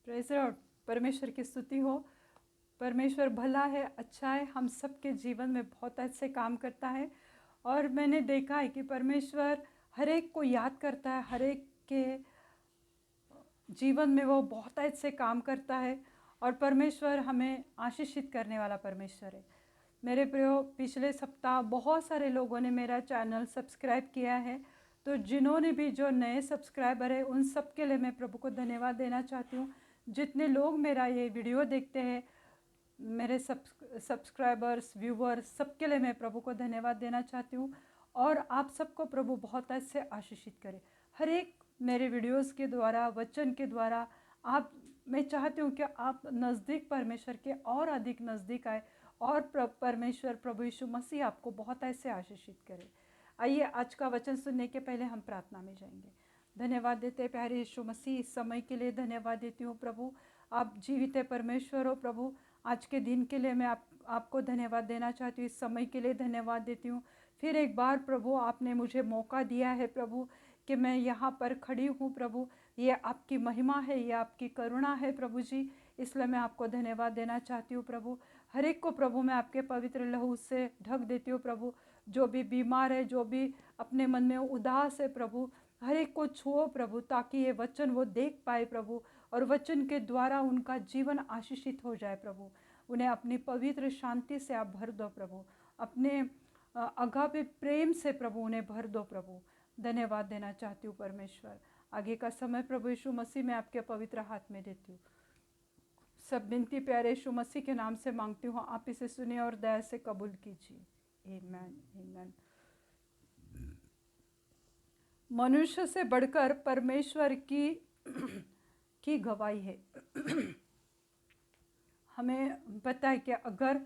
Praise the Lord. परमेश्वर की स्तुति हो। परमेश्वर भला है, अच्छा है, हम सबके जीवन में बहुत अच्छे काम करता है। और मैंने देखा है कि परमेश्वर हर एक को याद करता है, हर एक के जीवन में वो बहुत अच्छे काम करता है। और परमेश्वर हमें आशीषित करने वाला परमेश्वर है। मेरे प्रियो, पिछले सप्ताह बहुत सारे लोगों ने मेरा चैनल सब्सक्राइब किया है। तो जिन्होंने भी, जो नए सब्सक्राइबर है, उन सब के लिए मैं प्रभु को धन्यवाद देना चाहती हूँ। जितने लोग मेरा ये वीडियो देखते हैं, मेरे सब्सक्राइबर्स, व्यूवर्स, सबके लिए मैं प्रभु को धन्यवाद देना चाहती हूँ। और आप सबको प्रभु बहुत अच्छे आशीषित करे। हर एक मेरे वीडियोस के द्वारा, वचन के द्वारा, आप, मैं चाहती हूँ कि आप नज़दीक परमेश्वर के और अधिक नज़दीक आए और परमेश्वर प्रभु यीशु मसीह आपको बहुत ऐसे आशीषित करे। आइए, आज का वचन सुनने के पहले हम प्रार्थना में जाएंगे। धन्यवाद देते प्यारे यीशु मसीह, इस समय के लिए धन्यवाद देती हूँ प्रभु। आप जीवित है परमेश्वर हो प्रभु। आज के दिन के लिए मैं आपको धन्यवाद देना चाहती हूँ। इस समय के लिए धन्यवाद देती हूँ। फिर एक बार प्रभु, आपने मुझे मौका दिया है प्रभु कि मैं यहाँ पर खड़ी हूँ प्रभु। ये आपकी महिमा है, ये आपकी करुणा है प्रभु जी। इसलिए मैं आपको धन्यवाद देना चाहती हूँ प्रभु। हर एक को प्रभु मैं आपके पवित्र लहू से ढक देती हूँ प्रभु। जो भी बीमार है, जो भी अपने मन में उदास है प्रभु, हर एक को छुओ प्रभु, ताकि ये वचन वो देख पाए प्रभु। और वचन के द्वारा उनका जीवन आशीषित हो जाए प्रभु। उन्हें अपनी पवित्र शांति से आप भर दो प्रभु। अपने अगापे प्रेम से प्रभु उन्हें भर दो प्रभु। धन्यवाद देना चाहती हूँ परमेश्वर। आगे का समय प्रभु यीशु मसीह में आपके पवित्र हाथ में देती हूँ। सब विनती प्यारे यीशु मसीह के नाम से मांगती हूँ, आप इसे सुनिए और दया से कबूल कीजिए। आमीन, आमीन। मनुष्य से बढ़कर परमेश्वर की गवाही है। हमें पता है कि अगर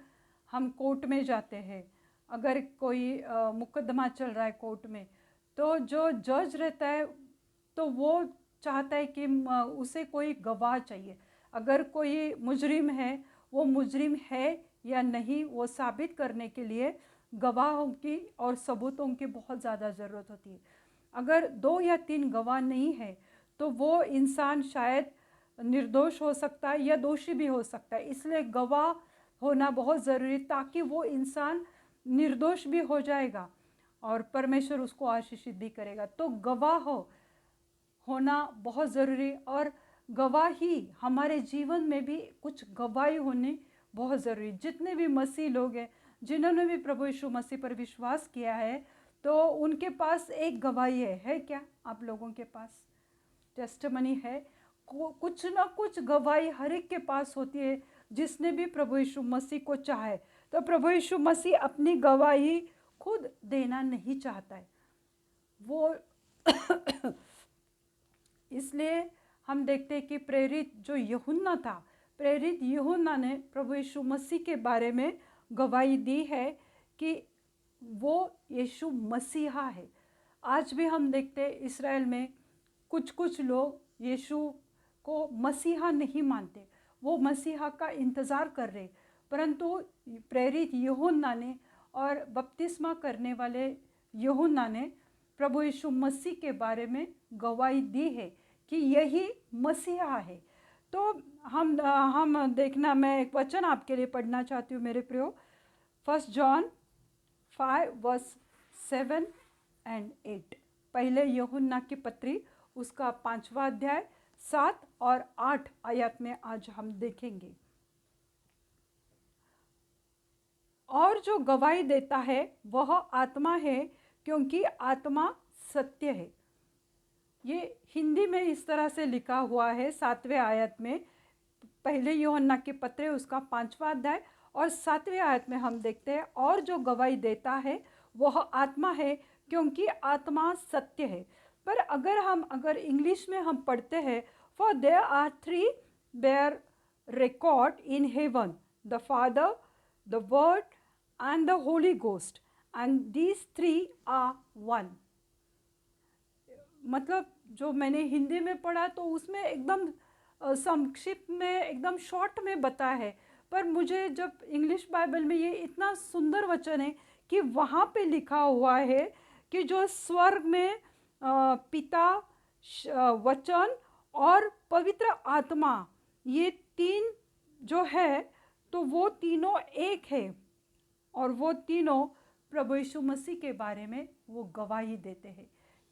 हम कोर्ट में जाते हैं, अगर कोई मुकदमा चल रहा है कोर्ट में, तो जो जज रहता है तो वो चाहता है कि उसे कोई गवाह चाहिए। अगर कोई मुजरिम है, वो मुजरिम है या नहीं, वो साबित करने के लिए गवाहों की और सबूतों की बहुत ज़्यादा ज़रूरत होती है। अगर 2 या 3 गवाह नहीं है तो वो इंसान शायद निर्दोष हो सकता है या दोषी भी हो सकता है। इसलिए गवाह होना बहुत ज़रूरी, ताकि वो इंसान निर्दोष भी हो जाएगा और परमेश्वर उसको आशीषित भी करेगा। तो गवाह होना बहुत ज़रूरी। और गवाही हमारे जीवन में भी कुछ गवाही होनी बहुत ज़रूरी। जितने भी मसीह लोग हैं, जिन्होंने भी प्रभु यीशु मसीह पर विश्वास किया है, तो उनके पास एक गवाही है क्या आप लोगों के पास? टेस्टमनी है। कुछ ना कुछ गवाही हर एक के पास होती है, जिसने भी प्रभु यीशु मसीह को चाहे। तो प्रभु यीशु मसीह अपनी गवाही खुद देना नहीं चाहता है वो। इसलिए हम देखते हैं कि प्रेरित जो यूहन्ना था, प्रेरित यूहन्ना ने प्रभु यीशु मसीह के बारे में गवाही दी है कि वो यीशु मसीहा है। आज भी हम देखते हैं इस्राएल में कुछ कुछ लोग यीशु को मसीहा नहीं मानते, वो मसीहा का इंतज़ार कर रहे। परंतु प्रेरित यूहन्ना ने और बपतिस्मा करने वाले यूहन्ना ने प्रभु यीशु मसीह के बारे में गवाही दी है कि यही मसीहा है। तो हम देखना, मैं एक वचन आपके लिए पढ़ना चाहती हूँ मेरे प्रियो। 1 जॉन 5:7 और 8। पहले यूहन्ना की पत्री, उसका 5वां अध्याय 7 और 8 आयत में आज हम देखेंगे। और जो गवाही देता है वह आत्मा है, क्योंकि आत्मा सत्य है। ये हिंदी में इस तरह से लिखा हुआ है 7वें आयत में। पहले यूहन्ना के पत्र, उसका 5वां अध्याय और 7वें आयत में हम देखते हैं, और जो गवाही देता है वह आत्मा है, क्योंकि आत्मा सत्य है। पर अगर इंग्लिश में हम पढ़ते हैं, for there are 3 bear record in heaven, the father, the word and the holy ghost, and these 3 are one. मतलब जो मैंने हिंदी में पढ़ा तो उसमें एकदम संक्षिप्त में, एकदम शॉर्ट में बताया है। पर मुझे जब इंग्लिश बाइबल में ये इतना सुंदर वचन है कि वहाँ पे लिखा हुआ है कि जो स्वर्ग में पिता, वचन और पवित्र आत्मा, ये तीन जो है तो वो तीनों एक है, और वो तीनों प्रभु यीशु मसीह के बारे में वो गवाही देते हैं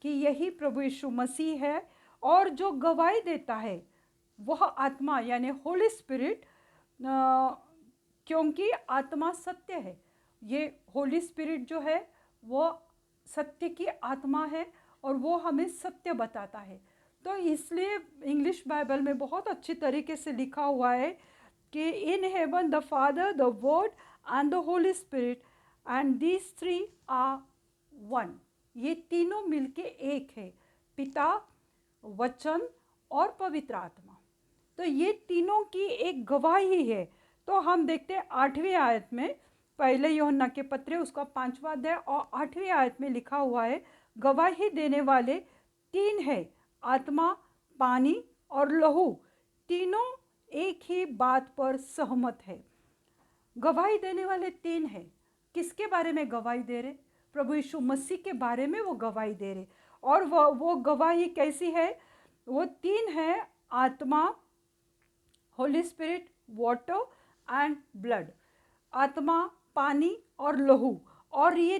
कि यही प्रभु यीशु मसीह है। और जो गवाही देता है वह आत्मा यानी होली स्पिरिट, क्योंकि आत्मा सत्य है। ये होली स्पिरिट जो है वो सत्य की आत्मा है और वो हमें सत्य बताता है। तो इसलिए इंग्लिश बाइबल में बहुत अच्छी तरीके से लिखा हुआ है कि in heaven the father, the word and the holy spirit and these three are one. ये तीनों मिलके एक है, पिता, वचन और पवित्र आत्मा। तो ये तीनों की एक गवाही है। तो हम देखते हैं 8वीं आयत में, पहले यूहन्ना के पत्र उसका 5वां अध्याय और 8वीं आयत में लिखा हुआ है, गवाही देने वाले तीन है, आत्मा, पानी और लहू, तीनों एक ही बात पर सहमत है। गवाही देने वाले तीन है। किसके बारे में गवाही दे रहे? प्रभु यीशु मसीह के बारे में वो गवाही दे रहे। और वो गवाही कैसी है? वो तीन है, आत्मा, Holi spirit, water and blood. आत्मा, पानी और लहू, और ये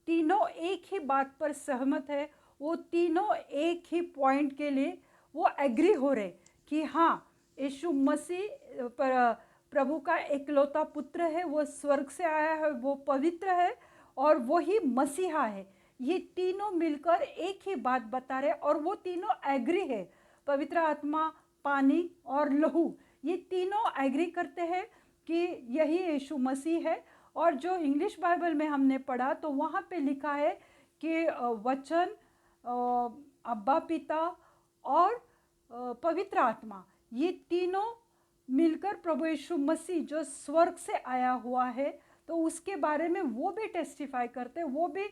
तीनों एक ही बात पर सहमत है। वो तीनों एक ही पॉइंट के लिए वो एग्री हो रहे कि हाँ, यीशु मसीह प्रभु का एकलौता पुत्र है, वो स्वर्ग से आया है, वो पवित्र है और वही मसीहा है। ये तीनों मिलकर एक ही बात बता रहे और वो तीनों एग्री है। पवित्र आत्मा, पानी और लहू, ये तीनों एग्री करते हैं कि यही यीशु मसीह है। और जो इंग्लिश बाइबल में हमने पढ़ा तो वहाँ पे लिखा है कि वचन, अब्बा पिता और पवित्र आत्मा, ये तीनों मिलकर प्रभु यीशु मसीह जो स्वर्ग से आया हुआ है तो उसके बारे में वो भी टेस्टिफाई करते हैं, वो भी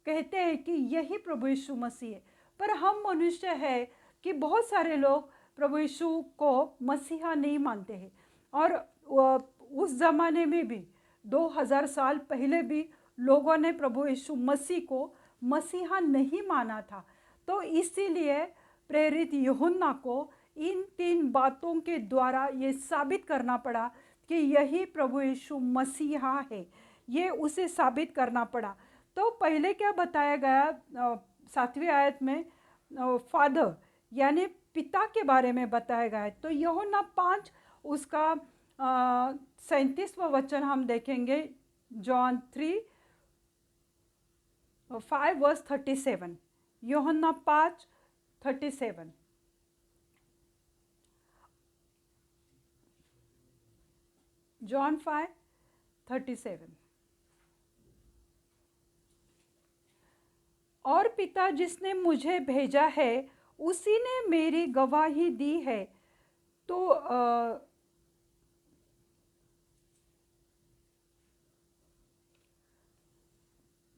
कहते हैं कि यही प्रभु यीशु मसीह है। पर हम मनुष्य है कि बहुत सारे लोग प्रभु यीशु को मसीहा नहीं मानते हैं। और उस ज़माने में भी 2000 साल पहले भी लोगों ने प्रभु यीशु मसीह को मसीहा नहीं माना था। तो इसीलिए प्रेरित यूहन्ना को इन तीन बातों के द्वारा ये साबित करना पड़ा कि यही प्रभु यीशु मसीहा है, ये उसे साबित करना पड़ा। तो पहले क्या बताया गया 7वीं आयत में? फादर यानी पिता के बारे में बताया गया है। तो यूहन्ना 5 उसका 37वां वचन हम देखेंगे, जॉन 3:5 यूहन्ना 5:37। जॉन 5:37। और पिता जिसने मुझे भेजा है उसी ने मेरी गवाही दी है। तो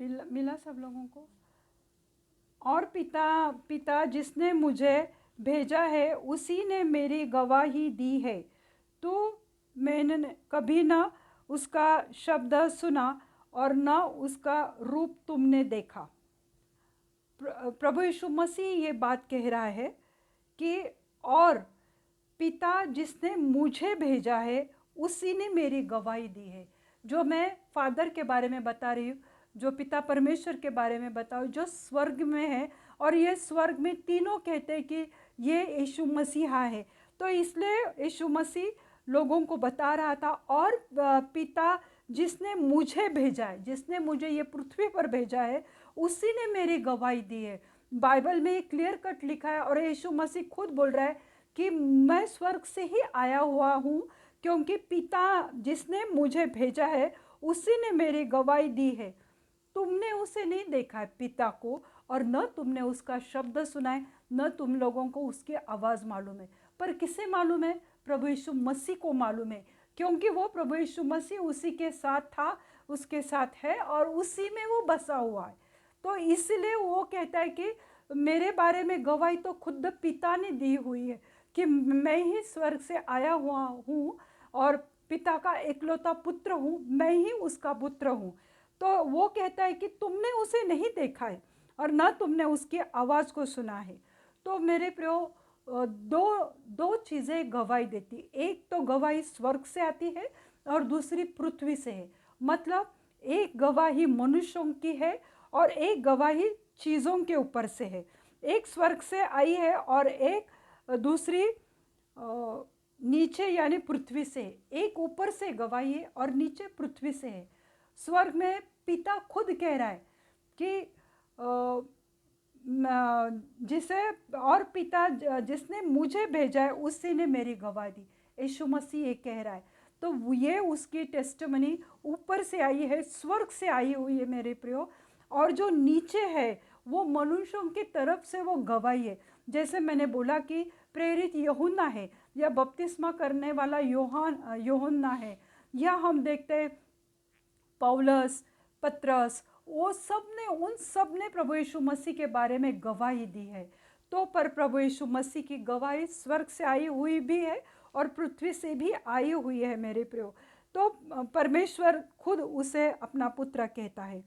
मिला सब लोगों को? और पिता जिसने मुझे भेजा है उसी ने मेरी गवाही दी है। तो मैंने कभी ना उसका शब्द सुना और ना उसका रूप तुमने देखा। प्रभु यीशु मसीह ये बात कह रहा है कि और पिता जिसने मुझे भेजा है उसी ने मेरी गवाही दी है। जो मैं फादर के बारे में बता रही हूँ, जो पिता परमेश्वर के बारे में बताओ, जो स्वर्ग में है, और ये स्वर्ग में तीनों कहते हैं कि ये यीशु मसीहा है। तो इसलिए यीशु मसीह लोगों को बता रहा था। और पिता जिसने मुझे भेजा है, जिसने मुझे ये पृथ्वी पर भेजा है, उसी ने मेरी गवाही दी है। बाइबल में क्लियर कट लिखा है और यीशु मसीह खुद बोल रहा है कि मैं स्वर्ग से ही आया हुआ हूँ, क्योंकि पिता जिसने मुझे भेजा है उसी ने मेरी गवाही दी है। तुमने उसे नहीं देखा है पिता को, और न तुमने उसका शब्द सुना है, न तुम लोगों को उसकी आवाज़ मालूम है। पर किसे मालूम है? प्रभु यीशु मसीह को मालूम है, क्योंकि वो प्रभु यीशु मसीह उसी के साथ था, उसके साथ है और उसी में वो बसा हुआ है। तो इसलिए वो कहता है कि मेरे बारे में गवाही तो खुद पिता ने दी हुई है कि मैं ही स्वर्ग से आया हुआ हूँ और पिता का एकलौता पुत्र हूँ, मैं ही उसका पुत्र हूँ। तो वो कहता है कि तुमने उसे नहीं देखा है और ना तुमने उसकी आवाज़ को सुना है। तो मेरे प्रियो, दो दो चीज़ें गवाही देती। एक तो गवाही स्वर्ग से आती है और दूसरी पृथ्वी से है। मतलब एक गवाही मनुष्यों की है और एक गवाही चीज़ों के ऊपर से है। एक स्वर्ग से आई है और एक दूसरी नीचे यानी पृथ्वी से। एक ऊपर से गवाही है और नीचे पृथ्वी से है। स्वर्ग में पिता खुद कह रहा है कि जिसे और पिता जिसने मुझे भेजा है उसी ने मेरी गवाही दी। यीशु मसीह ये कह रहा है। तो ये उसकी टेस्टिमनी ऊपर से आई है, स्वर्ग से आई हुई है मेरे प्रियो। और जो नीचे है वो मनुष्यों की तरफ से वो गवाही है। जैसे मैंने बोला कि प्रेरित यूहन्ना है या बपतिस्मा करने वाला यूहन्ना है, या हम देखते हैं पौलुस, पतरस, वो सब ने उन सब ने प्रभु यीशु मसीह के बारे में गवाही दी है। तो पर प्रभु यीशु मसीह की गवाही स्वर्ग से आई हुई भी है और पृथ्वी से भी आई हुई है मेरे प्रियो। तो परमेश्वर खुद उसे अपना पुत्र कहता है।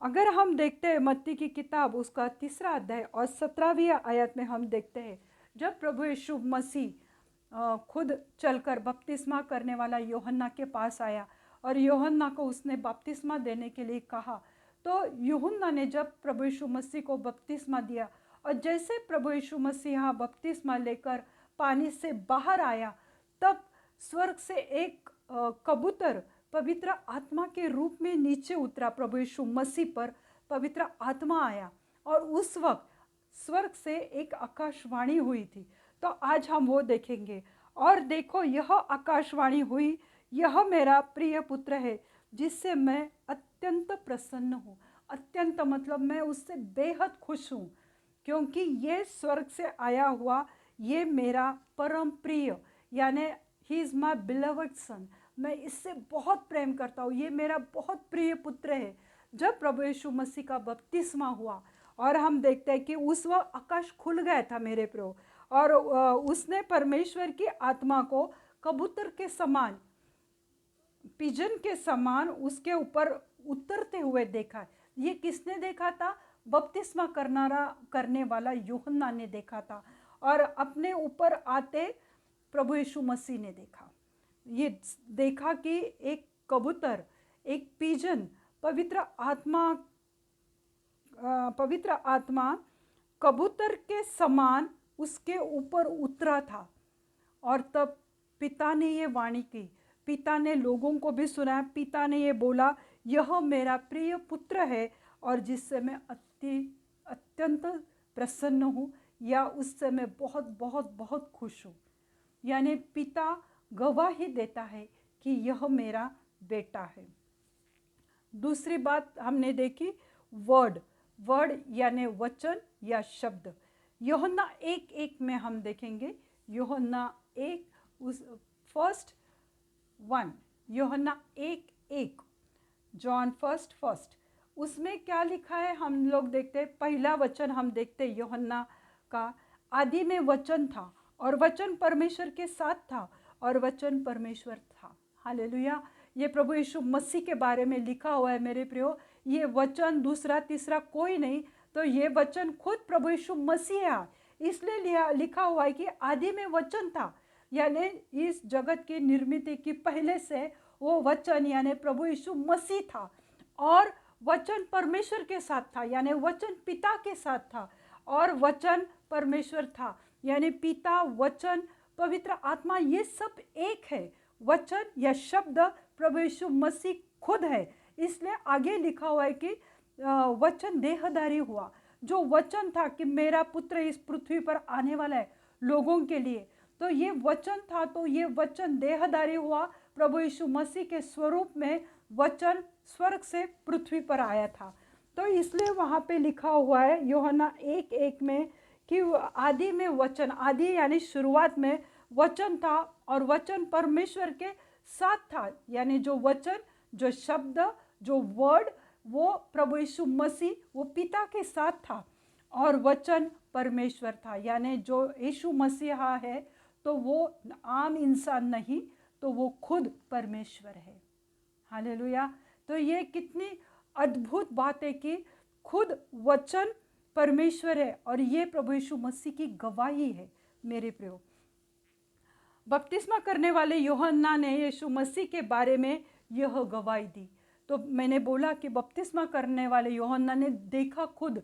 अगर हम देखते हैं मत्ती की किताब उसका 3 अध्याय और 17वीं आयत में हम देखते हैं, जब प्रभु यीशु मसीह खुद चलकर बपतिस्मा करने वाला यूहन्ना के पास आया और यूहन्ना को उसने बपतिस्मा देने के लिए कहा, तो यूहन्ना ने जब प्रभु यीशु मसीह को बपतिस्मा दिया और जैसे प्रभु यीशु मसीह यहाँ बपतिस्मा लेकर पानी से बाहर आया, तब स्वर्ग से एक कबूतर पवित्र आत्मा के रूप में नीचे उतरा। प्रभु यीशु मसीह पर पवित्र आत्मा आया और उस वक्त स्वर्ग से एक आकाशवाणी हुई थी। तो आज हम वो देखेंगे। और देखो, यह आकाशवाणी हुई, यह मेरा प्रिय पुत्र है जिससे मैं अत्यंत प्रसन्न हूँ। अत्यंत मतलब मैं उससे बेहद खुश हूँ, क्योंकि ये स्वर्ग से आया हुआ ये मेरा परम प्रिय, यानी ही इज़ माई बिलवड सन। मैं इससे बहुत प्रेम करता हूँ, ये मेरा बहुत प्रिय पुत्र है। जब प्रभु यीशु मसीह का बपतिस्मा हुआ और हम देखते हैं कि उस वक्त आकाश खुल गया था मेरे प्रभु, और उसने परमेश्वर की आत्मा को कबूतर के समान, पिजन के समान उसके ऊपर उतरते हुए देखा। ये किसने देखा था? बपतिस्मा करने वाला यूहन्ना ने देखा था। और अपने ऊपर आते प्रभु यीशु मसीह ने देखा। ये देखा कि एक कबूतर, एक पिजन, पवित्र आत्मा कबूतर के समान उसके ऊपर उतरा था। और तब पिता ने ये वाणी की, पिता ने लोगों को भी सुनाया। पिता ने ये बोला, यह मेरा प्रिय पुत्र है और जिससे मैं अत्यंत प्रसन्न हूँ, या उससे मैं बहुत बहुत बहुत खुश हूँ। यानी पिता गवाही देता है कि यह मेरा बेटा है। दूसरी बात हमने देखी, वर्ड यानी वचन या शब्द। यूहन्ना 1:1 में हम देखेंगे, यूहन्ना 1 उस फर्स्ट 1, यूहन्ना 1:1, जॉन फर्स्ट, उसमें क्या लिखा है हम लोग देखते हैं। पहला वचन हम देखते हैं यूहन्ना का, आदि में वचन था और वचन परमेश्वर के साथ था और वचन परमेश्वर था। हालेलुया। ये प्रभु यीशु मसीह के बारे में लिखा हुआ है मेरे प्रियो। ये वचन दूसरा तीसरा कोई नहीं, तो ये वचन खुद प्रभु यीशु मसीह है। इसलिए लिखा हुआ है कि आदि में वचन था, यानी इस जगत की निर्मित की पहले से वो वचन यानी प्रभु यीशु मसीह था। और वचन परमेश्वर के साथ था, यानी वचन पिता के साथ था और वचन परमेश्वर था, यानी पिता, वचन, पवित्र आत्मा, ये सब एक है। वचन या शब्द प्रभु यीशु मसीह खुद है। इसलिए आगे लिखा हुआ है कि वचन देहधारी हुआ। जो वचन था कि मेरा पुत्र इस पृथ्वी पर आने वाला है लोगों के लिए, तो ये वचन था। तो ये वचन देहधारी हुआ, प्रभु यीशु मसीह के स्वरूप में वचन स्वर्ग से पृथ्वी पर आया था। तो इसलिए वहाँ पे लिखा हुआ है यूहन्ना 1:1 में कि आदि में वचन, आदि यानी शुरुआत में वचन था और वचन परमेश्वर के साथ था। यानी जो वचन, जो शब्द, जो वर्ड, वो प्रभु यीशु मसीह, वो पिता के साथ था और वचन परमेश्वर था। यानी जो यीशु मसीह है तो वो आम इंसान नहीं, तो वो खुद परमेश्वर है। हालेलुया। तो ये कितनी अद्भुत बात है कि खुद वचन परमेश्वर है और ये प्रभु यीशु मसीह की गवाही है। मेरे प्रियो। बपतिस्मा करने वाले यूहन्ना ने यीशु मसीह के बारे में यह गवाही दी। तो मैंने बोला कि बपतिस्मा करने वाले यूहन्ना ने देखा खुद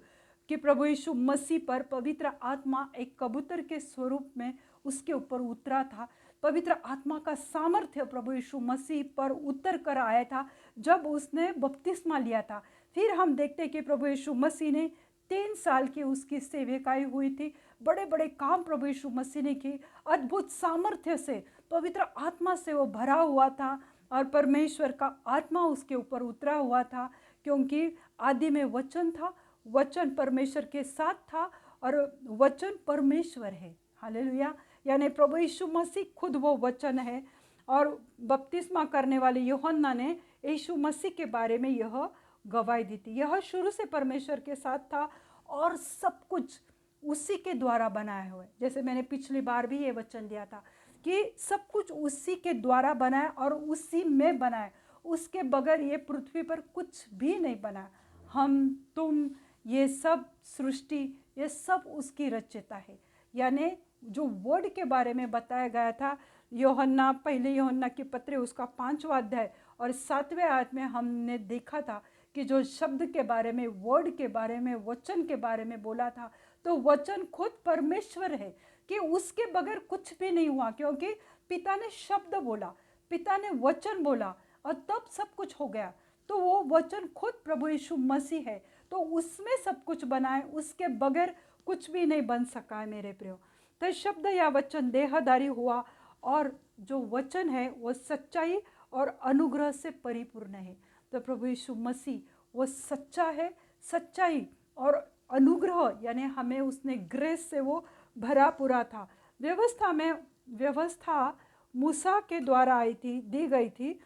कि प्रभु यीशु मसीह पर पवित्र आत्मा एक कबूतर के स्वरूप में उसके ऊपर उतरा था। पवित्र आत्मा का सामर्थ्य प्रभु यीशु मसीह पर उतर कर आया था जब उसने बपतिस्मा लिया था। फिर हम देखते हैं कि प्रभु यीशु मसीह ने 3 साल की उसकी सेवकाई हुई थी। बड़े बड़े काम प्रभु यीशु मसीह ने की, अद्भुत सामर्थ्य से, पवित्र आत्मा से वो भरा हुआ था और परमेश्वर का आत्मा उसके ऊपर उतरा हुआ था, क्योंकि आदि में वचन था, वचन परमेश्वर के साथ था और वचन परमेश्वर है। हालेलुया। यानी प्रभु यीशु मसीह खुद वो वचन है। और बपतिस्मा करने वाले यूहन्ना ने यीशु मसीह के बारे में यह गवाही दी थी। यह शुरू से परमेश्वर के साथ था और सब कुछ उसी के द्वारा बनाया हुआ है। जैसे मैंने पिछली बार भी ये वचन दिया था कि सब कुछ उसी के द्वारा बना है और उसी में बना है। उसके बगैर ये पृथ्वी पर कुछ भी नहीं बना। हम, तुम, ये सब सृष्टि, ये सब उसकी रचयिता है। यानी जो वर्ड के बारे में बताया गया था, यूहन्ना, पहले यूहन्ना की पत्री उसका 5वां अध्याय और 7वें आयत में हमने देखा था कि जो शब्द के बारे में, वर्ड के बारे में, वचन के बारे में बोला था, तो वचन खुद परमेश्वर है कि उसके बगैर कुछ भी नहीं हुआ, क्योंकि पिता ने शब्द बोला, पिता ने वचन बोला और तब सब कुछ हो गया। तो वो वचन खुद प्रभु यीशु मसीह है, तो उसमें सब कुछ बना है, उसके बगैर कुछ भी नहीं बन सका है मेरे प्रियो। तो शब्द या वचन देहधारी हुआ और जो वचन है वो सच्चाई और अनुग्रह से परिपूर्ण है। तो प्रभु यीशु मसीह वो सच्चा है, सच्चाई और अनुग्रह, यानी हमें उसने ग्रेस से वो भरा पूरा था। व्यवस्था मूसा के द्वारा आई थी, दी गई थी।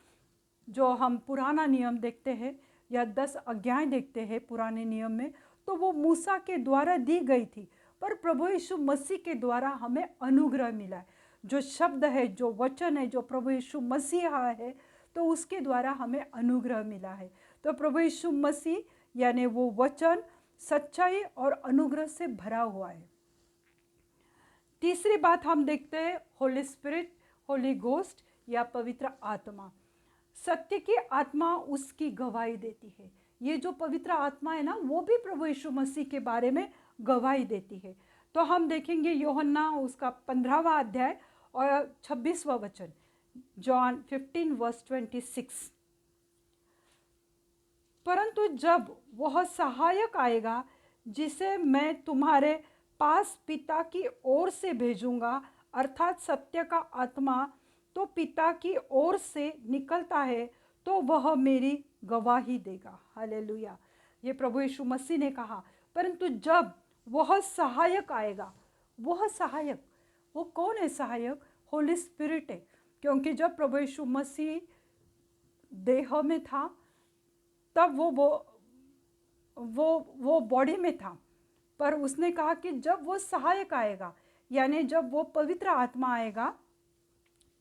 जो हम पुराना नियम देखते हैं या 10 आज्ञाएं देखते हैं पुराने नियम में, तो वो मूसा के द्वारा दी गई थी। पर प्रभु यीशु मसीह के द्वारा हमें अनुग्रह मिला है। जो शब्द है, जो वचन है, जो प्रभु यीशु मसीह है, तो उसके द्वारा हमें अनुग्रह मिला है। तो प्रभु यीशु मसीह यानी वो वचन सच्चाई और अनुग्रह से भरा हुआ है। तीसरी बात हम देखते हैं होली स्पिरिट, होली घोस्ट या पवित्र आत्मा। सत्य की आत्मा उसकी गवाही देती है। ये जो पवित्र आत्मा है ना, वो भी प्रभु यीशु मसीह के बारे में गवाही देती है। तो हम देखेंगे यूहन्ना उसका 15वां अध्याय और 26वां वचन, जॉन 15:26। परंतु जब वह सहायक आएगा जिसे मैं तुम्हारे पास पिता की ओर से भेजूंगा, अर्थात सत्य का आत्मा तो पिता की ओर से निकलता है, तो वह मेरी गवाही देगा। हालेलुया। ये प्रभु यीशु मसीह ने कहा। परंतु जब वह सहायक आएगा, वह सहायक, वो कौन है सहायक? होली स्पिरिट है। क्योंकि जब प्रभु यीशु मसीह देह में था, तब वो बॉडी में था। पर उसने कहा कि जब वो सहायक आएगा, यानी जब वो पवित्र आत्मा आएगा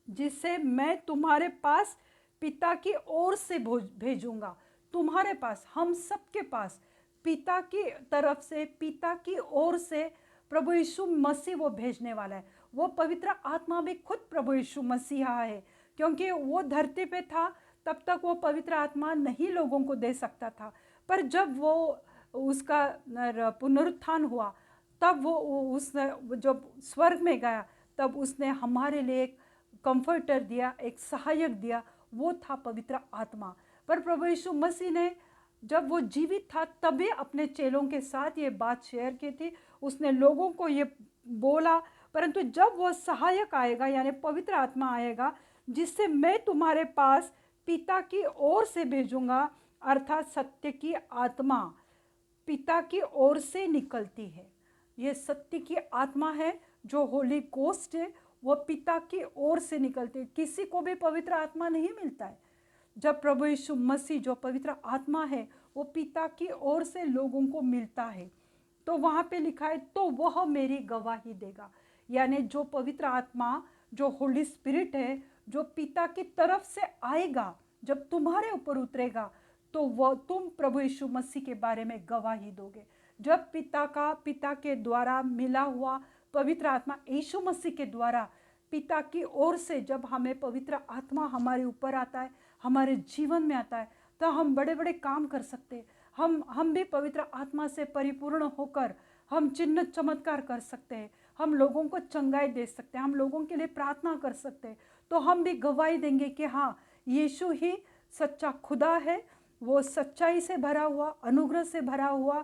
जिसे मैं तुम्हारे पास पिता की ओर से भेजूंगा। तुम्हारे पास, हम सबके पास पिता की तरफ से, पिता की ओर से प्रभु यीशु मसीह वो भेजने वाला है। वो पवित्र आत्मा भी खुद प्रभु यीशु मसीह है, क्योंकि वो धरती पे था तब तक वो पवित्र आत्मा नहीं लोगों को दे सकता था। पर जब वो उसका पुनरुत्थान हुआ, तब वो उसने जब स्वर्ग में गया, तब उसने हमारे लिए एक कंफर्टर दिया, एक सहायक दिया, वो था पवित्र आत्मा। पर प्रभु यीशु मसीह ने जब वो जीवित था तभी अपने चेलों के साथ ये बात शेयर की थी, उसने लोगों को ये बोला। परंतु जब वो सहायक आएगा, यानी पवित्र आत्मा आएगा जिससे मैं तुम्हारे पास पिता की ओर से भेजूंगा, अर्थात सत्य की आत्मा पिता की ओर से निकलती है। ये सत्य की आत्मा है जो होली घोस्ट है, वो पिता की ओर से निकलती है। किसी को भी पवित्र आत्मा नहीं मिलता है। जब प्रभु यीशु मसीह जो पवित्र आत्मा है वो पिता की ओर से लोगों को मिलता है, तो वहाँ पे लिखा है तो वह मेरी गवाही देगा। यानी जो पवित्र आत्मा, जो होली स्पिरिट है, जो पिता की तरफ से आएगा, जब तुम्हारे ऊपर उतरेगा, तो वह तुम प्रभु यीशु मसीह के बारे में गवाही दोगे। जब पिता के द्वारा मिला हुआ पवित्र आत्मा यीशु मसीह के द्वारा पिता की ओर से जब हमें पवित्र आत्मा हमारे ऊपर आता है, हमारे जीवन में आता है, तो हम बड़े बड़े काम कर सकते हैं। हम भी पवित्र आत्मा से परिपूर्ण होकर हम चिन्ह चमत्कार कर सकते हैं, हम लोगों को चंगाई दे सकते हैं, हम लोगों के लिए प्रार्थना कर सकते हैं। तो हम भी गवाही देंगे कि हाँ, यीशु ही सच्चा खुदा है, वो सच्चाई से भरा हुआ, अनुग्रह से भरा हुआ,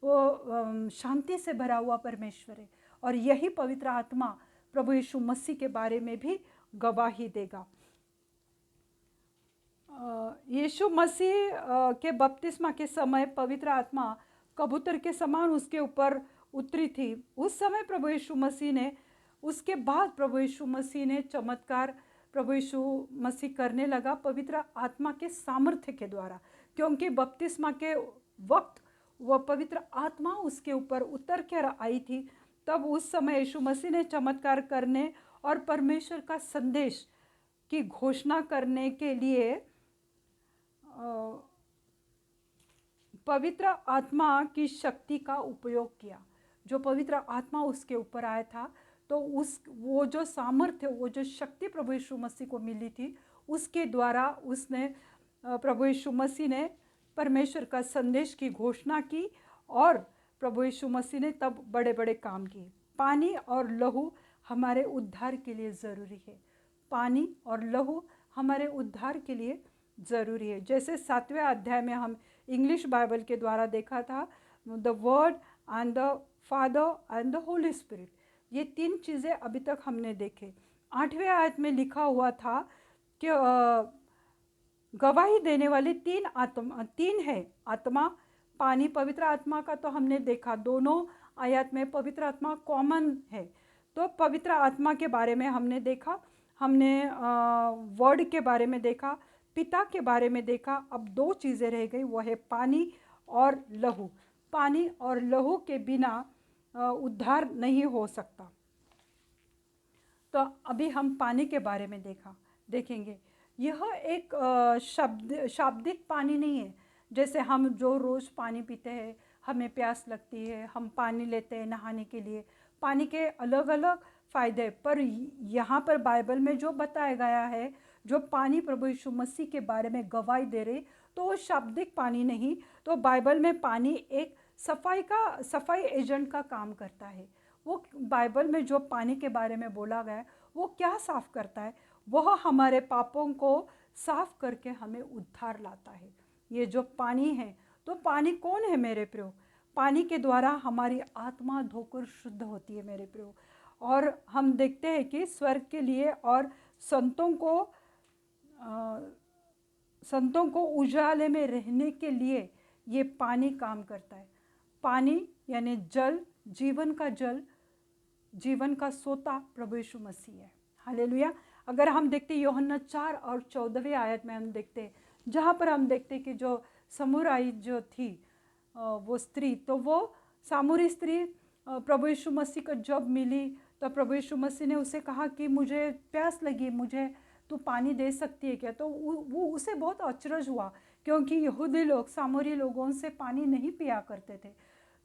वो शांति से भरा हुआ परमेश्वर है। और यही पवित्र आत्मा प्रभु यीशु मसीह के बारे में भी गवाही देगा। यीशु मसीह के बपतिस्मा के समय पवित्र आत्मा कबूतर के समान उसके ऊपर उतरी थी। उस समय प्रभु यीशु मसीह ने, उसके बाद प्रभु यीशु मसीह ने चमत्कार प्रभु यीशु मसीह करने लगा पवित्र आत्मा के सामर्थ्य के द्वारा, क्योंकि बपतिस्मा के वक्त वह पवित्र आत्मा उसके ऊपर उतर कर आई थी। तब उस समय यीशु मसीह ने चमत्कार करने और परमेश्वर का संदेश की घोषणा करने के लिए पवित्र आत्मा की शक्ति का उपयोग किया। जो पवित्र आत्मा उसके ऊपर आया था, तो वो जो सामर्थ्य, वो जो शक्ति प्रभु यीशु मसीह को मिली थी, उसके द्वारा उसने प्रभु यीशु मसीह ने परमेश्वर का संदेश की घोषणा की और प्रभु यीशु मसीह ने तब बड़े बड़े काम किए। पानी और लहू हमारे उद्धार के लिए ज़रूरी है। पानी और लहू हमारे उद्धार के लिए ज़रूरी है। जैसे 7वें अध्याय में हम इंग्लिश बाइबल के द्वारा देखा था, the word and the father and the holy spirit, ये 3 चीज़ें अभी तक हमने देखे। 8वें आयत में लिखा हुआ था कि गवाही देने वाली 3 है, आत्मा, पानी, पवित्र आत्मा का तो हमने देखा, दोनों आयत में पवित्र आत्मा कॉमन है। तो पवित्र आत्मा के बारे में हमने देखा, हमने वर्ड के बारे में देखा, पिता के बारे में देखा। अब 2 चीज़ें रह गई, वो है पानी और लहू। पानी और लहू के बिना उद्धार नहीं हो सकता। तो अभी हम पानी के बारे में देखेंगे। यह एक शाब्दिक पानी नहीं है। जैसे हम जो रोज़ पानी पीते हैं, हमें प्यास लगती है, हम पानी लेते हैं नहाने के लिए, पानी के अलग अलग फ़ायदे। पर यहाँ पर बाइबल में जो बताया गया है, जो पानी प्रभु यीशु मसीह के बारे में गवाही दे रहे, तो वो शाब्दिक पानी नहीं। तो बाइबल में पानी एक सफाई एजेंट का काम करता है। वो बाइबल में जो पानी के बारे में बोला गया है, वो क्या साफ़ करता है? वह हमारे पापों को साफ़ करके हमें उद्धार लाता है। ये जो पानी है, तो पानी कौन है मेरे प्रियो? पानी के द्वारा हमारी आत्मा धोकर शुद्ध होती है मेरे प्रियो। और हम देखते हैं कि स्वर्ग के लिए और संतों को उजाले में रहने के लिए ये पानी काम करता है। पानी यानी जल, जीवन का जल, जीवन का सोता प्रभु यीशु मसीह है। हालेलुया। अगर हम देखते यूहन्ना 4 और 14वें आयत में हम देखते, जहाँ पर हम देखते कि जो समुराई जो थी वो स्त्री, तो वो सामूरी स्त्री प्रभु यीशु मसीह को जब मिली, तो प्रभु यीशु मसीह ने उसे कहा कि मुझे प्यास लगी, मुझे तू पानी दे सकती है क्या? तो वो उसे बहुत अचरज हुआ, क्योंकि यहूदी लोग सामूरी लोगों से पानी नहीं पिया करते थे।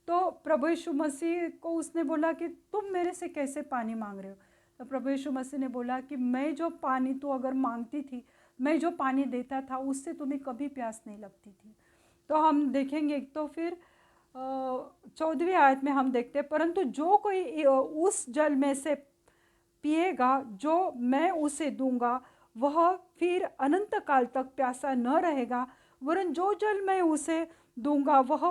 तो प्रभु यीशु मसीह को उसने बोला कि तुम मेरे से कैसे पानी मांग रहे हो? तो प्रभु यीशु मसीह ने बोला कि मैं जो पानी तू अगर मांगती थी, मैं जो पानी देता था, उससे तुम्हें कभी प्यास नहीं लगती थी। तो हम देखेंगे, तो फिर 14वीं आयत में हम देखते हैं, परंतु जो कोई उस जल में से पिएगा जो मैं उसे दूंगा, वह फिर अनंत काल तक प्यासा न रहेगा, वरन जो जल मैं उसे दूंगा वह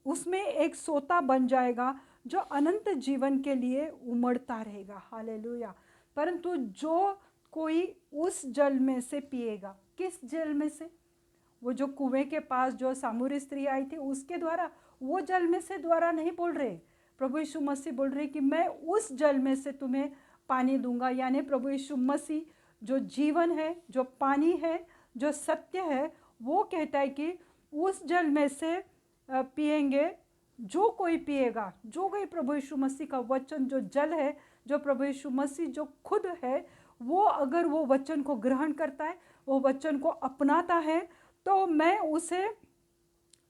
उसमें एक सोता बन जाएगा जो अनंत जीवन के लिए उमड़ता रहेगा। हालेलुया। परंतु जो कोई उस जल में से पिएगा, किस जल में से? वो जो कुएं के पास जो सामूरी स्त्री आई थी उसके द्वारा, वो जल में से द्वारा नहीं बोल रहे। प्रभु यीशु मसीह बोल रहे कि मैं उस जल में से तुम्हें पानी दूंगा। यानी प्रभु यीशु मसीह जो जीवन है, जो पानी है, जो सत्य है, वो कहता है कि उस जल में से पिएंगे जो कोई पिएगा, जो कोई प्रभु यीशु मसीह का वचन जो जल है, जो प्रभु यीशु मसीह जो खुद है, वो अगर वो वचन को ग्रहण करता है, वो वचन को अपनाता है, तो मैं उसे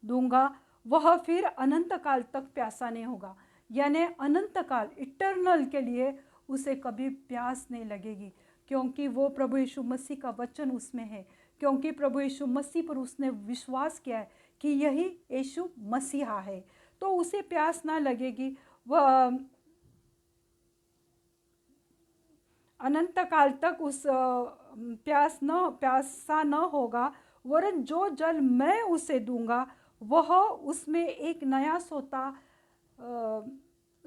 दूंगा, वह फिर अनंत काल तक प्यासा नहीं होगा। यानी अनंत काल, इटर्नल के लिए उसे कभी प्यास नहीं लगेगी, क्योंकि वो प्रभु यीशु मसीह का वचन उसमें है, क्योंकि प्रभु यीशु मसीह पर उसने विश्वास किया है कि यही यीशु मसीहा है, तो उसे प्यास ना लगेगी। वह अनंत काल तक उस प्यासा न होगा, वरन जो जल मैं उसे दूंगा वह उसमें एक नया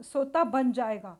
सोता बन जाएगा,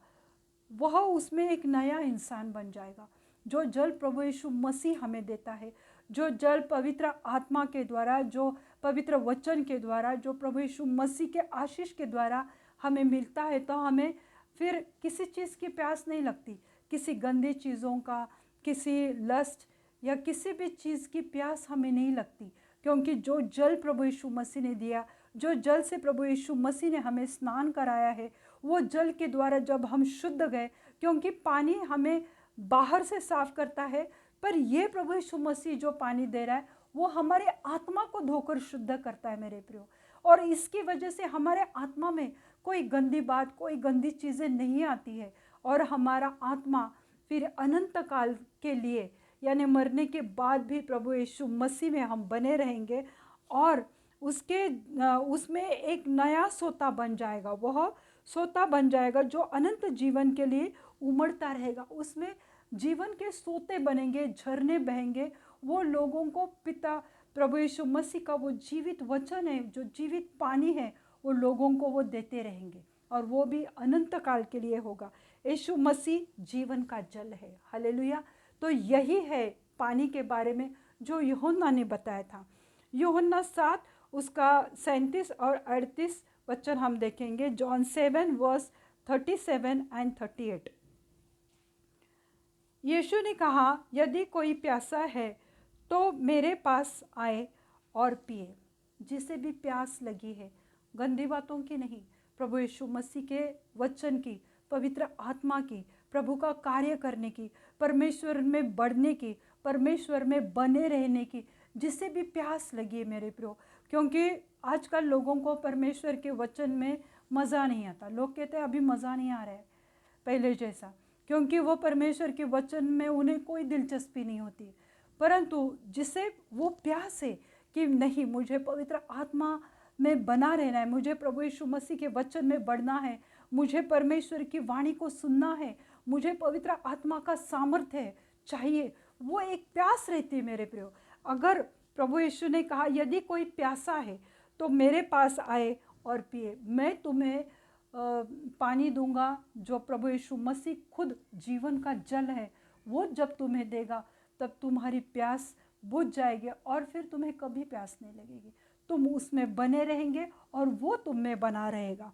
वह उसमें एक नया इंसान बन जाएगा। जो जल प्रभु यीशु मसीह हमें देता है, जो जल पवित्र आत्मा के द्वारा, जो पवित्र वचन के द्वारा, जो प्रभु यीशु मसीह के आशीष के द्वारा हमें मिलता है, तो हमें फिर किसी चीज़ की प्यास नहीं लगती, किसी गंदी चीज़ों का, किसी लस्ट या किसी भी चीज़ की प्यास हमें नहीं लगती, क्योंकि जो जल प्रभु यीशु मसीह ने दिया, जो जल से प्रभु यीशु मसीह ने हमें स्नान कराया है, वो जल के द्वारा जब हम शुद्ध गए, क्योंकि पानी हमें बाहर से साफ करता है, पर ये प्रभु यीशु मसीह जो पानी दे रहा है वो हमारे आत्मा को धोकर शुद्ध करता है मेरे प्रियो। और इसकी वजह से हमारे आत्मा में कोई गंदी बात, कोई गंदी चीज़ें नहीं आती है, और हमारा आत्मा फिर अनंत काल के लिए, यानी मरने के बाद भी प्रभु यीशु मसीह में हम बने रहेंगे, और उसमें एक नया सोता बन जाएगा, वह सोता बन जाएगा जो अनंत जीवन के लिए उमड़ता रहेगा। उसमें जीवन के सोते बनेंगे, झरने बहेंगे, वो लोगों को पिता प्रभु यीशु मसीह का वो जीवित वचन है, जो जीवित पानी है, वो लोगों को वो देते रहेंगे, और वो भी अनंत काल के लिए होगा। यीशु मसीह जीवन का जल है, हालेलुया। तो यही है पानी के बारे में जो यूहन्ना ने बताया था। यूहन्ना 7 उसका 37 और 38 वचन हम देखेंगे। John 7 verse 37 and 38। यीशु ने कहा, यदि कोई प्यासा है तो मेरे पास आए और पिए। जिसे भी प्यास लगी है, गंदी बातों की नहीं, प्रभु यीशु मसीह के वचन की, पवित्र आत्मा की, प्रभु का कार्य करने की, परमेश्वर में बढ़ने की, परमेश्वर में बने रहने की, जिसे भी प्यास लगी है मेरे प्रियो। क्योंकि आजकल लोगों को परमेश्वर के वचन में मज़ा नहीं आता। लोग कहते हैं अभी मज़ा नहीं आ रहा है पहले जैसा, क्योंकि वो परमेश्वर के वचन में उन्हें कोई दिलचस्पी नहीं होती। परंतु जिसे वो प्यास है कि नहीं, मुझे पवित्र आत्मा में बना रहना है, मुझे प्रभु यीशु मसीह के वचन में बढ़ना है, मुझे परमेश्वर की वाणी को सुनना है, मुझे पवित्र आत्मा का सामर्थ्य चाहिए, वो एक प्यास रहती है मेरे प्रियो। अगर प्रभु यीशु ने कहा, यदि कोई प्यासा है तो मेरे पास आए और पिए, मैं तुम्हें पानी दूंगा, जो प्रभु यीशु मसीह खुद जीवन का जल है, वो जब तुम्हें देगा तब तुम्हारी प्यास बुझ जाएगी, और फिर तुम्हें कभी प्यास नहीं लगेगी। तुम उसमें बने रहेंगे और वो तुम में बना रहेगा।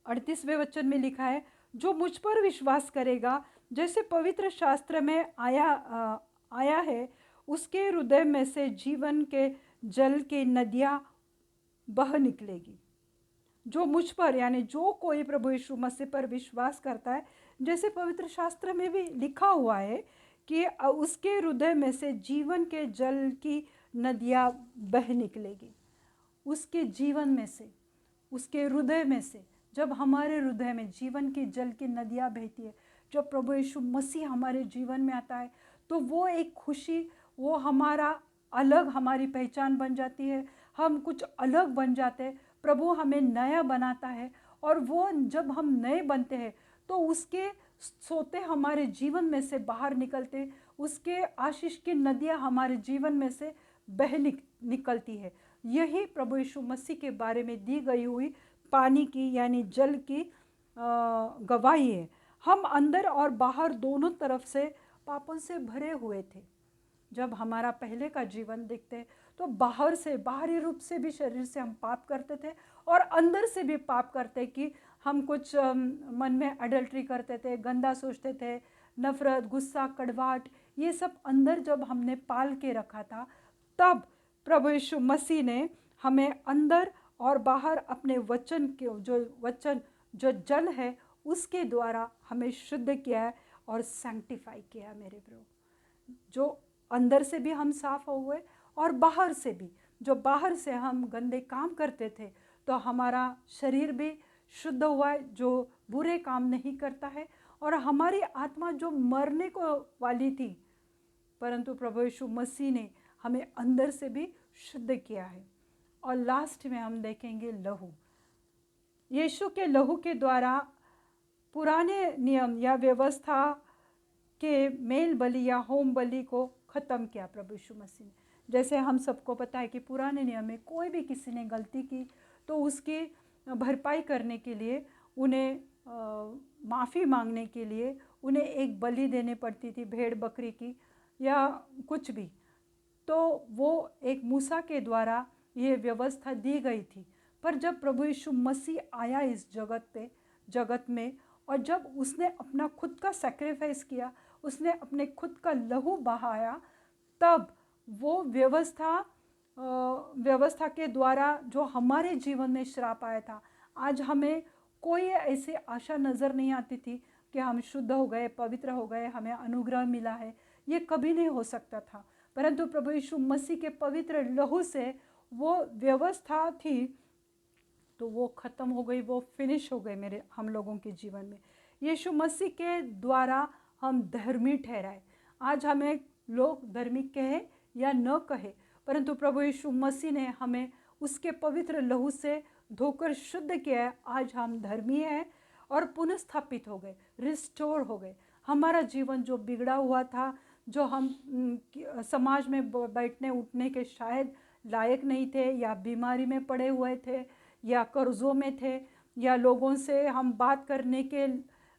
38वें वचन में लिखा है, जो मुझ पर विश्वास करेगा, जैसे पवित्र शास्त्र में आया है, उसके हृदय में से जीवन के जल की नदियाँ बह निकलेगी। जो मुझ पर, यानी जो कोई प्रभु यीशु मसीह पर विश्वास करता है, जैसे पवित्र शास्त्र में भी लिखा हुआ है कि उसके हृदय में से जीवन के जल की नदियाँ बह निकलेगी। उसके जीवन में से, उसके हृदय में से, जब हमारे हृदय में जीवन की जल की नदियाँ बहती है, जब प्रभु यीशु मसीह हमारे जीवन में आता है, तो वो एक खुशी, वो हमारा अलग, हमारी पहचान बन जाती है। हम कुछ अलग बन जाते हैं, प्रभु हमें नया बनाता है, और वो जब हम नए बनते हैं तो उसके सोते हमारे जीवन में से बाहर निकलते, उसके आशीष की नदियाँ हमारे जीवन में से बह निकलती है। यही प्रभु यीशु मसीह के बारे में दी गई हुई पानी की, यानी जल की गवाही है। हम अंदर और बाहर दोनों तरफ से पापों से भरे हुए थे। जब हमारा पहले का जीवन देखते तो बाहर से, बाहरी रूप से भी शरीर से हम पाप करते थे, और अंदर से भी पाप करते कि हम कुछ मन में अडल्ट्री करते थे, गंदा सोचते थे, नफरत, गुस्सा, कड़वाहट, ये सब अंदर जब हमने पाल के रखा था, तब प्रभु यीशु मसीह ने हमें अंदर और बाहर अपने वचन के, जो जल है उसके द्वारा हमें शुद्ध किया है और सैंक्टिफाई किया है मेरे प्रभु। जो अंदर से भी हम साफ हो हुए, और बाहर से भी, जो बाहर से हम गंदे काम करते थे, तो हमारा शरीर भी शुद्ध हुआ है, जो बुरे काम नहीं करता है। और हमारी आत्मा जो मरने को वाली थी, परंतु प्रभु यीशु मसीह ने हमें अंदर से भी शुद्ध किया है। और लास्ट में हम देखेंगे लहू। यीशु के लहू के द्वारा पुराने नियम या व्यवस्था के मेल बलि या होम बलि को ख़त्म किया प्रभु यीशु मसीह ने। जैसे हम सबको पता है कि पुराने नियम में कोई भी किसी ने गलती की तो उसकी भरपाई करने के लिए उन्हें माफ़ी मांगने के लिए उन्हें एक बलि देने पड़ती थी, भेड़ बकरी की या कुछ भी। तो वो एक मूसा के द्वारा ये व्यवस्था दी गई थी। पर जब प्रभु यीशु मसीह आया इस जगत में, और जब उसने अपना खुद का सैक्रिफाइस किया, उसने अपने खुद का लहू बहाया, तब वो व्यवस्था के द्वारा जो हमारे जीवन में श्राप आया था, आज हमें कोई ऐसी आशा नज़र नहीं आती थी कि हम शुद्ध हो गए, पवित्र हो गए, हमें अनुग्रह मिला है। ये कभी नहीं हो सकता था। परंतु प्रभु यीशु मसीह के पवित्र लहू से वो व्यवस्था थी तो वो ख़त्म हो गई, वो फिनिश हो गई हम लोगों के जीवन में। यीशु मसीह के द्वारा हम धर्मी ठहराए। आज हमें लोग धर्मी कहे या न कहे, परंतु प्रभु यीशु मसीह ने हमें उसके पवित्र लहू से धोकर शुद्ध किया है। आज हम धर्मी हैं और पुनर्स्थापित हो गए, रिस्टोर हो गए। हमारा जीवन जो बिगड़ा हुआ था, जो हम समाज में बैठने उठने के शायद लायक नहीं थे, या बीमारी में पड़े हुए थे, या कर्ज़ों में थे, या लोगों से हम बात करने के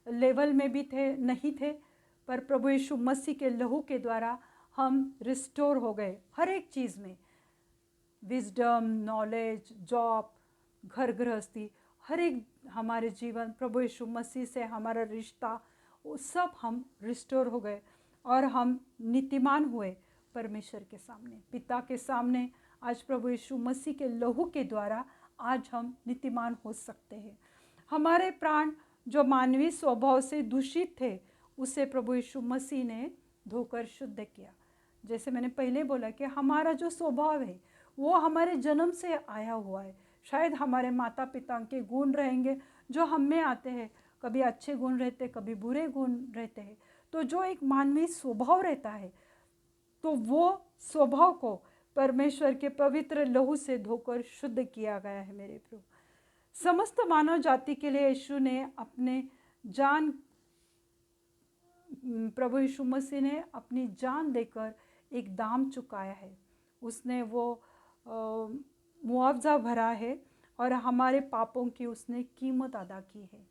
लेवल में भी नहीं थे, पर प्रभु यीशु मसीह के लहू के द्वारा हम रिस्टोर हो गए हर एक चीज़ में। विजडम, नॉलेज, जॉब, घर गृहस्थी, हर एक हमारे जीवन प्रभु यीशु मसीह से हमारा रिश्ता, वो सब हम रिस्टोर हो गए और हम नीतिमान हुए परमेश्वर के सामने, पिता के सामने। आज प्रभु यीशु मसीह के लहू के द्वारा आज हम नीतिमान हो सकते हैं। हमारे प्राण जो मानवीय स्वभाव से दूषित थे, उसे प्रभु यीशु मसीह ने धोकर शुद्ध किया। जैसे मैंने पहले बोला कि हमारा जो स्वभाव है वो हमारे जन्म से आया हुआ है। शायद हमारे माता पिता के गुण रहेंगे जो हम में आते हैं, कभी अच्छे गुण रहते, कभी बुरे गुण रहते हैं। तो जो एक मानवीय स्वभाव रहता है, तो वो स्वभाव को परमेश्वर के पवित्र लहू से धोकर शुद्ध किया गया है मेरे प्रभु। समस्त मानव जाति के लिए यीशु ने अपने जान, प्रभु यीशु मसीह ने अपनी जान देकर एक दाम चुकाया है। उसने वो मुआवजा भरा है और हमारे पापों की उसने कीमत अदा की है।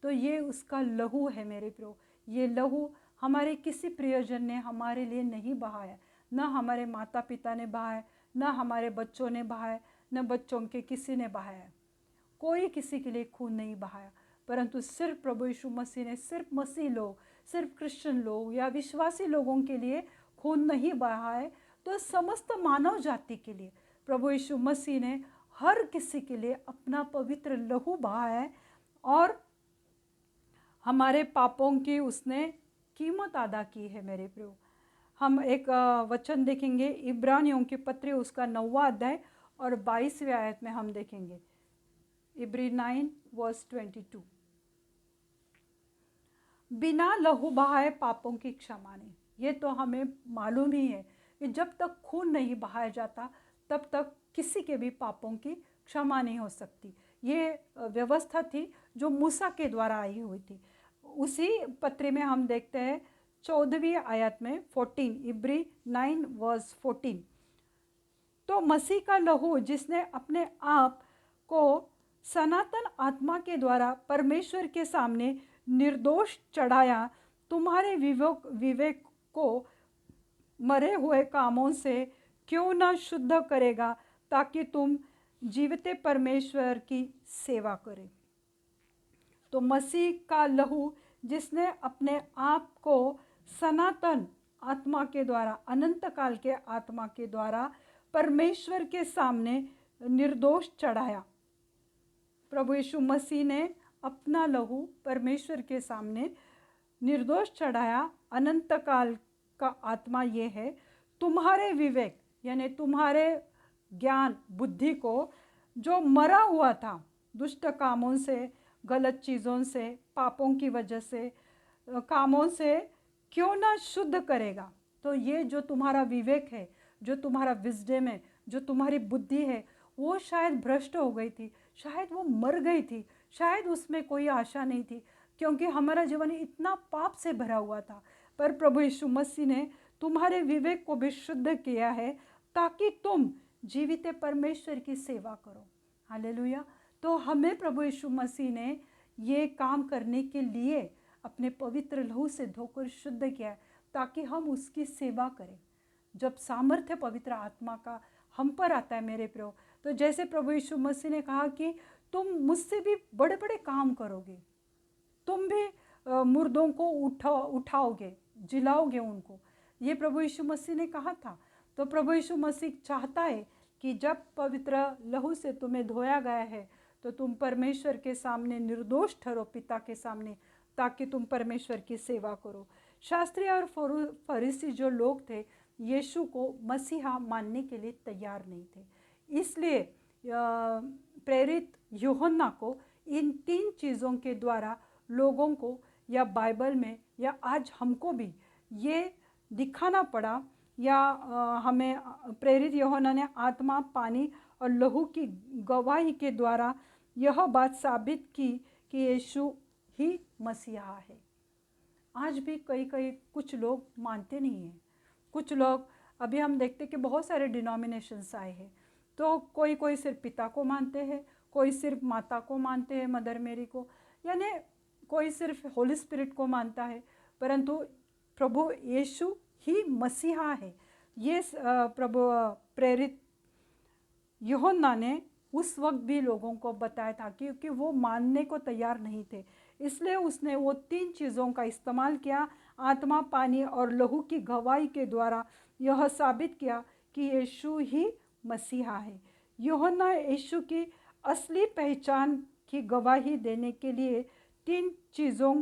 तो ये उसका लहू है मेरे प्रभु। ये लहू हमारे किसी प्रियजन ने हमारे लिए नहीं बहाया, ना हमारे माता पिता ने बहाया, ना हमारे बच्चों ने बहाया, न बच्चों के किसी ने बहाया। कोई किसी के लिए खून नहीं बहाया, परंतु सिर्फ प्रभु यीशु मसीह ने सिर्फ मसीह लोग, सिर्फ क्रिश्चियन लोग या विश्वासी लोगों के लिए खून नहीं बहाया। तो समस्त मानव जाति के लिए प्रभु यीशु मसीह ने हर किसी के लिए अपना पवित्र लहू बहाया है और हमारे पापों की उसने कीमत अदा की है मेरे प्रभु। हम एक वचन देखेंगे, इब्रानियों की पत्री उसका 9वां अध्याय और 22वें आयत में हम देखेंगे। इब्री 9:22। बिना लहू बहाए पापों की क्षमा नहीं। ये तो हमें मालूम ही है कि जब तक खून नहीं बहाया जाता तब तक किसी के भी पापों की क्षमा नहीं हो सकती। ये व्यवस्था थी जो मूसा के द्वारा आई हुई थी। उसी पत्र में हम देखते हैं 14वीं आयत में 14, इब्री 9:14। तो मसीह का लहू जिसने अपने आप को सनातन आत्मा के द्वारा परमेश्वर के सामने निर्दोष चढ़ाया, तुम्हारे विवेक को मरे हुए कामों से क्यों न शुद्ध करेगा, ताकि तुम जीवित परमेश्वर की सेवा करें। तो मसीह का लहू जिसने अपने आप को सनातन आत्मा के द्वारा, अनंत काल के आत्मा के द्वारा परमेश्वर के सामने निर्दोष चढ़ाया। प्रभु यीशु मसीह ने अपना लहू परमेश्वर के सामने निर्दोष चढ़ाया। अनंत काल का आत्मा ये है, तुम्हारे विवेक यानी तुम्हारे ज्ञान बुद्धि को जो मरा हुआ था, दुष्ट कामों से, गलत चीज़ों से, पापों की वजह से, कामों से क्यों ना शुद्ध करेगा। तो ये जो तुम्हारा विवेक है, जो तुम्हारा विजडम है, जो तुम्हारी बुद्धि है, वो शायद भ्रष्ट हो गई थी, शायद वो मर गई थी, शायद उसमें कोई आशा नहीं थी, क्योंकि हमारा जीवन इतना पाप से भरा हुआ था। पर प्रभु यीशु मसीह ने तुम्हारे विवेक को भी शुद्ध किया है ताकि तुम जीवित परमेश्वर की सेवा करो। हालेलुया। तो हमें प्रभु यीशु मसीह ने ये काम करने के लिए अपने पवित्र लहू से धोकर शुद्ध किया है ताकि हम उसकी सेवा करें। जब सामर्थ्य पवित्र आत्मा का हम पर आता है मेरे प्रियो, तो जैसे प्रभु यीशु मसीह ने कहा कि तुम मुझसे भी बड़े बड़े काम करोगे, तुम भी मुर्दों को उठाओगे, जिलाओगे उनको, ये प्रभु यीशु मसीह ने कहा था। तो प्रभु यीशु मसीह चाहता है कि जब पवित्र लहू से तुम्हें धोया गया है तो तुम परमेश्वर के सामने निर्दोष ठहरो पिता के सामने, ताकि तुम परमेश्वर की सेवा करो। शास्त्री और फरीसी जो लोग थे यीशु को मसीहा मानने के लिए तैयार नहीं थे, इसलिए प्रेरित यूहन्ना को इन 3 चीज़ों के द्वारा लोगों को या बाइबल में या आज हमको भी ये दिखाना पड़ा, या हमें प्रेरित यूहन्ना ने आत्मा, पानी और लहू की गवाही के द्वारा यह बात साबित की कि यीशु ही मसीहा है। आज भी कई कुछ लोग मानते नहीं हैं। कुछ लोग, अभी हम देखते कि बहुत सारे डिनोमिनेशंस आए हैं, तो कोई सिर्फ पिता को मानते हैं, कोई सिर्फ माता को मानते हैं, मदर मेरी को, यानी कोई सिर्फ होली स्पिरिट को मानता है, परंतु प्रभु यीशु ही मसीहा है। ये प्रभु प्रेरित यूहन्ना ने उस वक्त भी लोगों को बताया था, क्योंकि वो मानने को तैयार नहीं थे, इसलिए उसने वो 3 चीज़ों का इस्तेमाल किया, आत्मा, पानी और लहू की गवाही के द्वारा यह साबित किया कि यीशु ही मसीहा है। यूहन्ना यीशु की असली पहचान की गवाही देने के लिए 3 चीज़ों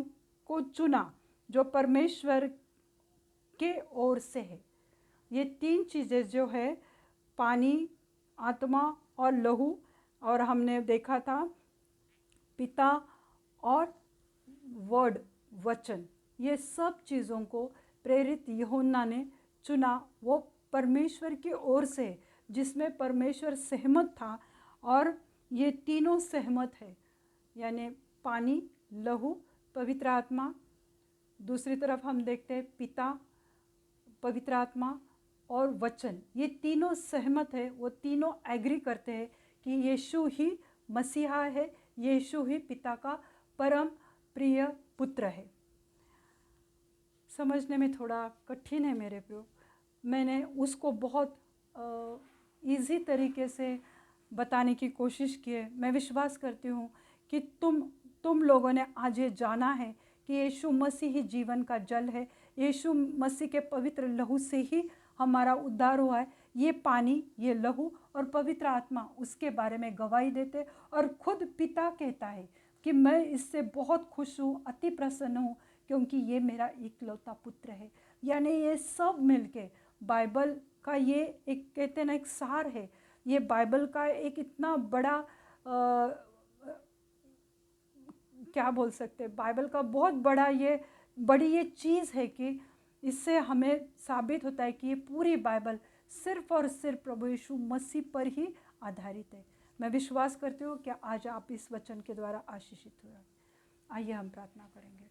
को चुना जो परमेश्वर के ओर से है। ये 3 चीज़ें जो है, पानी, आत्मा और लहू, और हमने देखा था पिता और वर्ड, वचन, ये सब चीज़ों को प्रेरित यूहन्ना ने चुना। वो परमेश्वर की ओर से, जिसमें परमेश्वर सहमत था, और ये तीनों सहमत है, यानी पानी, लहू, पवित्र आत्मा। दूसरी तरफ हम देखते हैं पिता, पवित्र आत्मा और वचन, ये तीनों सहमत है, वो तीनों एग्री करते हैं कि यीशु ही मसीहा है, यीशु ही पिता का परम प्रिय पुत्र है। समझने में थोड़ा कठिन है मेरे प्रियो, मैंने उसको बहुत इजी तरीके से बताने की कोशिश की है। मैं विश्वास करती हूँ कि तुम लोगों ने आज ये जाना है कि यीशु मसीह ही जीवन का जल है, यीशु मसीह के पवित्र लहू से ही हमारा उद्धार हुआ है। ये पानी, ये लहू और पवित्र आत्मा उसके बारे में गवाही देते, और खुद पिता कहता है कि मैं इससे बहुत खुश हूँ, अति प्रसन्न हूँ, क्योंकि ये मेरा इकलौता पुत्र है। यानी ये सब मिलके बाइबल का ये एक, कहते ना, एक सार है। ये बाइबल का एक इतना बड़ा क्या बोल सकते हैं, बाइबल का बहुत बड़ा बड़ी ये चीज़ है कि इससे हमें साबित होता है कि ये पूरी बाइबल सिर्फ और सिर्फ प्रभु यीशु मसीह पर ही आधारित है। मैं विश्वास करती हूँ कि आज आप इस वचन के द्वारा आशीषित हुए। आइए हम प्रार्थना करेंगे।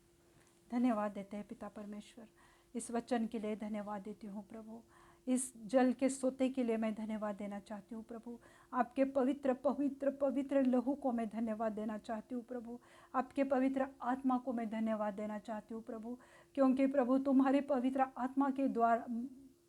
धन्यवाद देते हैं पिता परमेश्वर, इस वचन के लिए धन्यवाद देती हूँ प्रभु। इस जल के सोते के लिए मैं धन्यवाद देना चाहती हूँ प्रभु। आपके पवित्र पवित्र पवित्र लहू को मैं धन्यवाद देना चाहती हूँ प्रभु। आपके पवित्र आत्मा को मैं धन्यवाद देना चाहती हूँ प्रभु, क्योंकि प्रभु तुम्हारे पवित्र आत्मा के द्वारा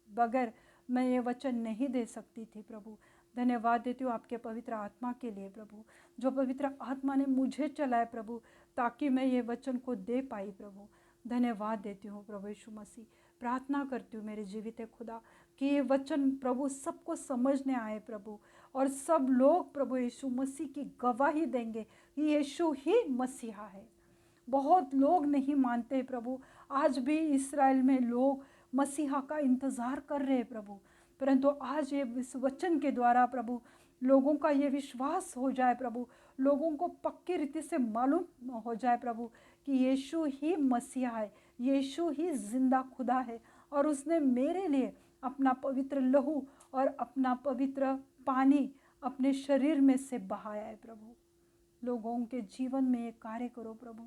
बगैर मैं ये वचन नहीं दे सकती थी प्रभु। धन्यवाद देती हूँ आपके पवित्र आत्मा के लिए प्रभु, जो पवित्र आत्मा ने मुझे चलाए प्रभु, ताकि मैं ये वचन को दे पाई प्रभु। धन्यवाद देती हूँ प्रभु यीशु मसीह। प्रार्थना करती हूँ मेरे जीवित खुदा कि ये वचन प्रभु सबको समझने आए प्रभु, और सब लोग प्रभु यीशु मसीह की गवाही देंगे कि यीशु ही मसीहा है। बहुत लोग नहीं मानते प्रभु, आज भी इस्राएल में लोग मसीहा का इंतज़ार कर रहे हैं प्रभु, परंतु आज ये इस वचन के द्वारा प्रभु लोगों का ये विश्वास हो जाए प्रभु, लोगों को पक्की रीति से मालूम हो जाए प्रभु कि यीशु ही मसीहा है, यीशु ही जिंदा खुदा है और उसने मेरे लिए अपना पवित्र लहू और अपना पवित्र पानी अपने शरीर में से बहाया है प्रभु। लोगों के जीवन में ये कार्य करो प्रभु,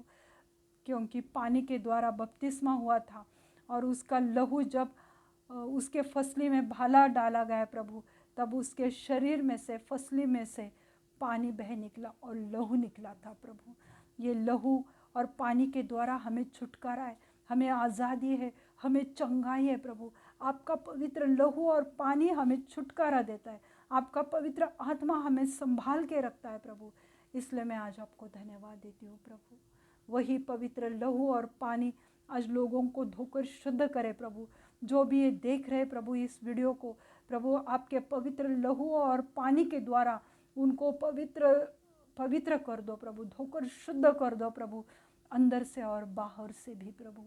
क्योंकि पानी के द्वारा बपतिस्मा हुआ था और उसका लहू जब उसके फसली में भाला डाला गया प्रभु, तब उसके शरीर में से, फसली में से पानी बह निकला और लहू निकला था प्रभु। ये लहू और पानी के द्वारा हमें छुटकारा है, हमें आज़ादी है, हमें चंगाई है प्रभु। आपका पवित्र लहू और पानी हमें छुटकारा देता है, आपका पवित्र आत्मा हमें संभाल के रखता है प्रभु। इसलिए मैं आज आपको धन्यवाद देती हूँ प्रभु। वही पवित्र लहू और पानी आज लोगों को धोकर शुद्ध करे प्रभु। जो भी ये देख रहे प्रभु इस वीडियो को, प्रभु आपके पवित्र लहू और पानी के द्वारा उनको पवित्र कर दो प्रभु, धोकर शुद्ध कर दो प्रभु, अंदर से और बाहर से भी प्रभु,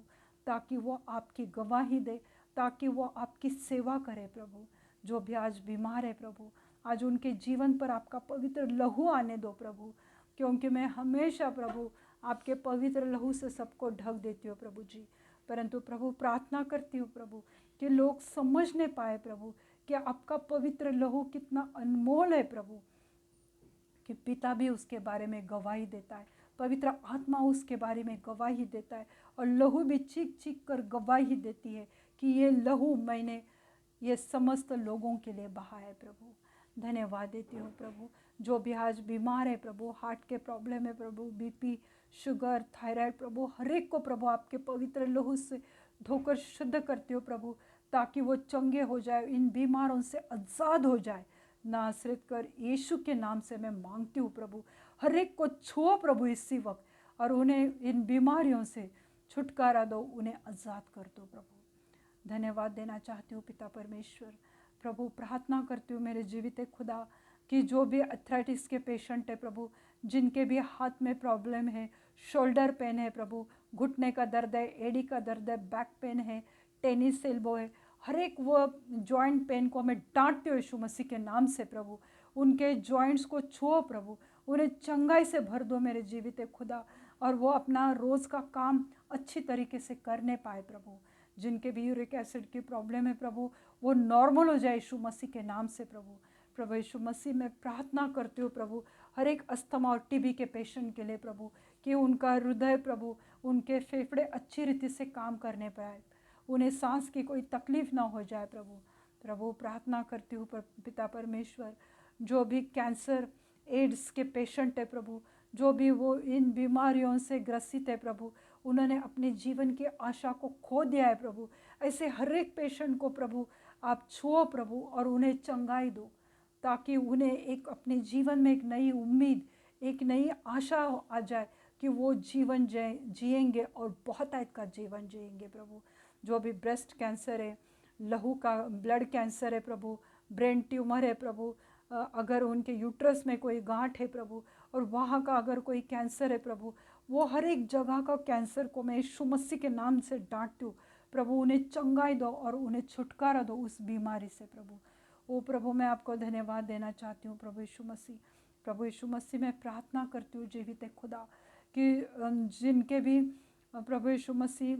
ताकि वो आपकी गवाही दे, ताकि वो आपकी सेवा करे प्रभु। जो भी आज बीमार है प्रभु, आज उनके जीवन पर आपका पवित्र लहू आने दो प्रभु, क्योंकि मैं हमेशा प्रभु आपके पवित्र लहू से सबको ढक देती हूँ प्रभु जी। परंतु प्रभु प्रार्थना करती हूँ प्रभु कि लोग समझने पाए प्रभु कि आपका पवित्र लहू कितना अनमोल है प्रभु, कि पिता भी उसके बारे में गवाही देता है, पवित्र आत्मा उसके बारे में गवाही देता है और लहू भी चीख चीख कर गवाही देती है कि ये लहू मैंने ये समस्त लोगों के लिए बहा है प्रभु। धन्यवाद देती हूँ प्रभु। जो भी आज बीमार है प्रभु, हार्ट के प्रॉब्लम है प्रभु, बीपी, शुगर, थायराइड प्रभु, हर एक को प्रभु आपके पवित्र लहू से धोकर शुद्ध करती हो प्रभु, ताकि वो चंगे हो जाए, इन बीमारों से आज़ाद हो जाए। नासरत कर यीशु के नाम से मैं मांगती हूँ प्रभु, हर एक को छुओ प्रभु इसी वक्त और उन्हें इन बीमारियों से छुटकारा दो, उन्हें आज़ाद कर दो प्रभु। धन्यवाद देना चाहती हूँ पिता परमेश्वर। प्रभु प्रार्थना करती हूँ मेरे जीवित खुदा कि जो भी अर्थराइटिस के पेशेंट है प्रभु, जिनके भी हाथ में प्रॉब्लम है, शोल्डर पेन है प्रभु, घुटने का दर्द है, एड़ी का दर्द है, बैक पेन है, टेनिस एल्बो है, हर एक वो जॉइंट पेन को मैं डांटती हूँ यीशु मसीह के नाम से प्रभु। उनके जॉइंट्स को छुओ प्रभु, उन्हें चंगाई से भर दो मेरे जीवित खुदा, और वो अपना रोज़ का काम अच्छी तरीके से करने पाए प्रभु। जिनके भी यूरिक एसिड की प्रॉब्लम है प्रभु, वो नॉर्मल हो जाए यीशु मसीह के नाम से प्रभु। प्रभु यीशु मसीह मैं प्रार्थना करती हूँ प्रभु हर एक अस्थमा और टीबी के पेशेंट के लिए प्रभु, कि उनका हृदय प्रभु, उनके फेफड़े अच्छी रीति से काम करने पाए, उन्हें सांस की कोई तकलीफ ना हो जाए प्रभु। प्रभु प्रार्थना करती हूँ पिता परमेश्वर, जो भी कैंसर, एड्स के पेशेंट है प्रभु, जो भी वो इन बीमारियों से ग्रसित है प्रभु, उन्होंने अपने जीवन की आशा को खो दिया है प्रभु, ऐसे हर एक पेशेंट को प्रभु आप छुओ प्रभु और उन्हें चंगाई दो, ताकि उन्हें एक अपने जीवन में एक नई उम्मीद, एक नई आशा आ जाए कि वो जीवन जिएंगे और बहुत आयत का जीवन जिएंगे प्रभु। जो भी ब्रेस्ट कैंसर है, लहू का ब्लड कैंसर है प्रभु, ब्रेन ट्यूमर है प्रभु, अगर उनके यूट्रस में कोई गांठ है प्रभु और वहाँ का अगर कोई कैंसर है प्रभु, वो हर एक जगह का कैंसर को मैं यीशु मसीह के नाम से डांटती हूँ प्रभु। उन्हें चंगाई दो और उन्हें छुटकारा दो उस बीमारी से प्रभु। ओ प्रभु मैं आपको धन्यवाद देना चाहती हूँ प्रभु यीशु मसीह। प्रभु यीशु मसीह मैं प्रार्थना करती हूँ जीवित खुदा कि जिनके भी प्रभु यीशु मसीह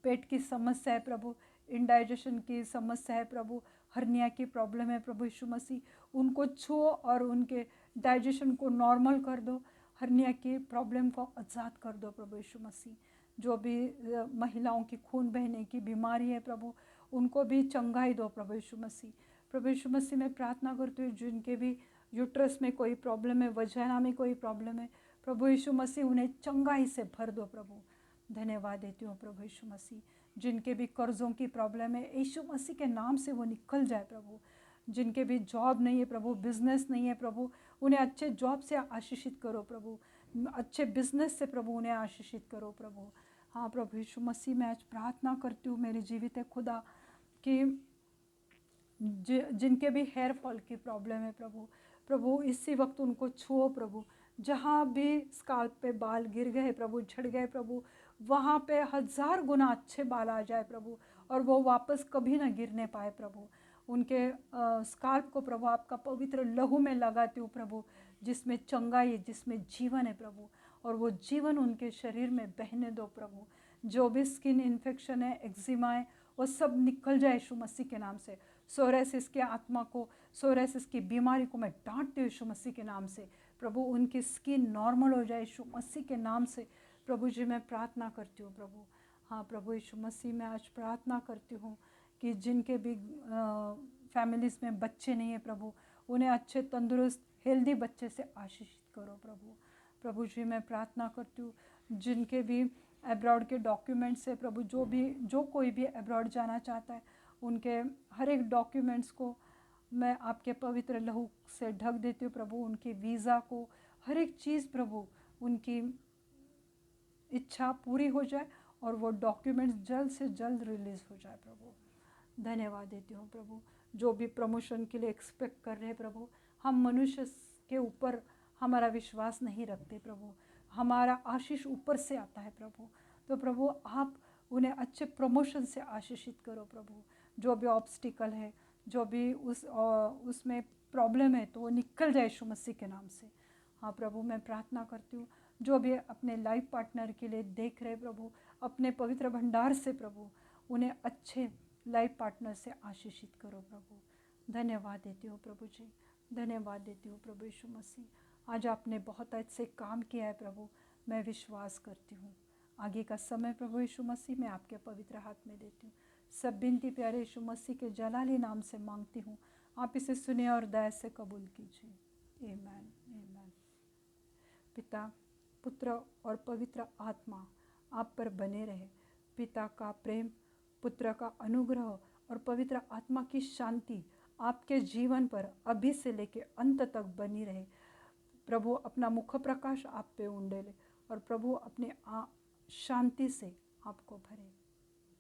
पेट की समस्या है प्रभु, इंडाइजेशन की समस्या है प्रभु, हर्निया की प्रॉब्लम है प्रभु यीशु मसीह, उनको छुओ और उनके डाइजेशन को नॉर्मल कर दो, हर्निया की प्रॉब्लम को आज़ाद कर दो प्रभु यीशु मसीह। जो भी महिलाओं की खून बहने की बीमारी है प्रभु, उनको भी चंगाई दो प्रभु यीशु मसीह। प्रभु यीशु मसीह मैं प्रार्थना करती हूँ जिनके भी यूट्रस में कोई प्रॉब्लम है, वजाइना में कोई प्रॉब्लम है, प्रभु यीशु मसीह उन्हें चंगाई से भर दो प्रभु। धन्यवाद देती हूँ प्रभु यीशु मसीह। जिनके भी कर्ज़ों की प्रॉब्लम है, यीशु मसीह के नाम से वो निकल जाए प्रभु। जिनके भी जॉब नहीं है प्रभु, बिजनेस नहीं है प्रभु, उन्हें अच्छे जॉब से आशीषित करो प्रभु, अच्छे बिजनेस से प्रभु उन्हें आशीषित करो प्रभु। हाँ प्रभु यीशु मसीह मैं आज प्रार्थना करती हूँ मेरे जीवित खुदा कि जिनके भी हेयर फॉल की प्रॉब्लम है प्रभु, प्रभु इसी वक्त उनको छुओ प्रभु। जहाँ भी स्काल्प पे बाल गिर गए प्रभु, झड़ गए प्रभु, वहाँ पे 1000 गुना अच्छे बाल आ जाए प्रभु, और वो वापस कभी ना गिरने पाए प्रभु। उनके स्काल्प को प्रभु आपका पवित्र लहू में लगाती हूँ प्रभु, जिसमें चंगाई, जिसमें जीवन है प्रभु, और वो जीवन उनके शरीर में बहने दो प्रभु। जो भी स्किन इन्फेक्शन है, एक्जिमा है, वो सब निकल जाए यीशु मसीह के नाम से। सोरेसिस के आत्मा को, सोरेसिस की बीमारी को मैं डांटती हूँ यीशु मसीह के नाम से। प्रभु उनकी स्किन नॉर्मल हो जाए यीशु मसीह के नाम से। प्रभु जी मैं प्रार्थना करती हूँ प्रभु। हाँ प्रभु यीशु मसीह, मैं आज प्रार्थना करती हूँ कि जिनके भी फैमिलीज़ में बच्चे नहीं है प्रभु, उन्हें अच्छे तंदुरुस्त हेल्दी बच्चे से आशीषित करो प्रभु। प्रभु जी मैं प्रार्थना करती हूँ जिनके भी अब्रॉड के डॉक्यूमेंट्स है प्रभु, जो कोई भी अब्रॉड जाना चाहता है, उनके हर एक डॉक्यूमेंट्स को मैं आपके पवित्र लहू से ढक देती हूँ प्रभु। उनके वीज़ा को, हर एक चीज़ प्रभु, उनकी इच्छा पूरी हो जाए और वो डॉक्यूमेंट्स जल्द से जल्द रिलीज़ हो जाए प्रभु। धन्यवाद देती हूँ प्रभु। जो भी प्रमोशन के लिए एक्सपेक्ट कर रहे हैं प्रभु, हम मनुष्य के ऊपर हमारा विश्वास नहीं रखते प्रभु, हमारा आशीष ऊपर से आता है प्रभु। तो प्रभु आप उन्हें अच्छे प्रमोशन से आशीषित करो प्रभु। जो भी ऑब्स्टिकल है, जो भी उसमें प्रॉब्लम है, तो वो निकल जाए यीशु मसीह के नाम से। हाँ प्रभु मैं प्रार्थना करती हूँ जो भी अपने लाइफ पार्टनर के लिए देख रहे प्रभु, अपने पवित्र भंडार से प्रभु उन्हें अच्छे लाइफ पार्टनर से आशीषित करो प्रभु। धन्यवाद देती हूँ प्रभु जी, धन्यवाद देती हूँ प्रभु यीशु मसीह। आज आपने बहुत अच्छे काम किया है प्रभु, मैं विश्वास करती हूँ। आगे का समय प्रभु यीशु मसीह मैं आपके पवित्र हाथ में देती हूँ। सब विनती प्यारे यीशु मसीह के जलाली नाम से मांगती हूँ, आप इसे सुने और दया से कबूल कीजिए। आमीन आमीन। पिता, पुत्र और पवित्र आत्मा आप पर बने रहे। पिता का प्रेम, पुत्र का अनुग्रह और पवित्र आत्मा की शांति आपके जीवन पर अभी से लेके अंत तक बनी रहे। प्रभु अपना मुख प्रकाश आप पे उंडेले और प्रभु अपने शांति से आपको भरे।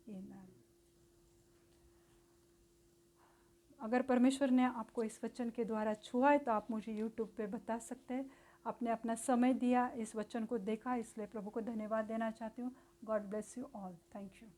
आमीन। अगर परमेश्वर ने आपको इस वचन के द्वारा छुआ है तो आप मुझे यूट्यूब पे बता सकते हैं। आपने अपना समय दिया, इस वचन को देखा, इसलिए प्रभु को धन्यवाद देना चाहती हूँ। God bless you all. Thank you.